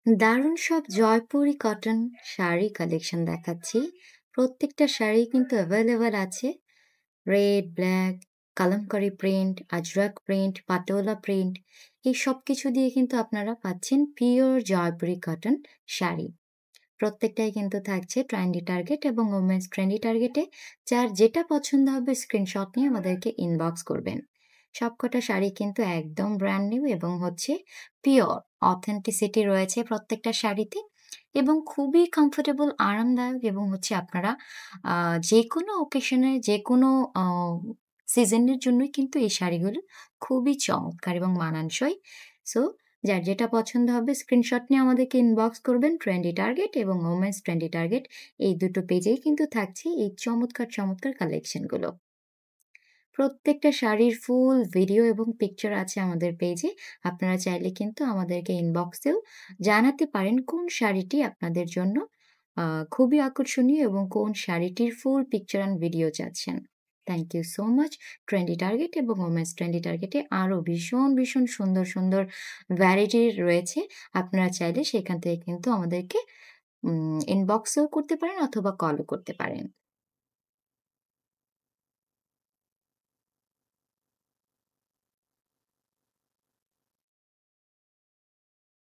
দারুণ সব Jaipuri cotton sari collection দেখাচ্ছি। প্রত্যেকটা শাড়ি কিন্তু এভেইলেবল আছে। Red, black, Kalamkari print, Ajrak print, patola print এই সবকিছু দিয়ে কিন্তু আপনারা পাচ্ছেন পিওর জয়পুরি কটন শাড়ি। প্রত্যেকটাই কিন্তু থাকছে ট্রেন্ডি টার্গেট এবং ওমেন্স ট্রেন্ডি টার্গেটে। যার যেটা পছন্দ হবে স্ক্রিনশট নিয়ে আমাদেরকে ইনবক্স করবেন। সবকটা শাড়ি কিন্তু একদম ব্র্যান্ড নিউ এবং হচ্ছে পিওর অথেন্টিসিটি রয়েছে প্রত্যেকটা শাড়িতে এবং খুবই কমফোর্টেবল, আরামদায়ক এবং হচ্ছে আপনারা যেকোনো অকেশনে যেকোনো আ সিজনের জন্যই কিন্তু এই শাড়িগুলো খুবই চমৎকার এবং মানানসই। সো যার যেটা পছন্দ হবে স্ক্রিনশট নিয়ে আমাদেরকে ইনবক্স করবেন। ট্রেন্ডি টার্গেট এবং ওমেন্স ট্রেন্ডি টার্গেট এই দুটো পেজেই কিন্তু থাকছে এই চমৎকার, চমৎকার কালেকশনগুলো। প্রত্যেকটা শাড়ির ফুল ভিডিও এবং পিকচার আছে আমাদের পেজে। আপনারা চাইলে কিন্তু আমাদেরকে ইনবক্সেও জানাতে পারেন কোন শাড়িটি আপনাদের জন্য আ খুবই আকর্ষণীয় এবং কোন শাড়িটির ফুল পিকচার অ্যান্ড ভিডিও চাচ্ছেন। Thank you so much. Trendy target এবং ওমেন্স ট্রেন্ডি টার্গেটে আরো ভীষণ, ভীষণ সুন্দর, সুন্দর ভ্যারাইটির রয়েছে। আপনারা চাইলে সেখান থেকে কিন্তু আমাদেরকে ইনবক্সও করতে পারেন অথবা কলও করতে পারেন।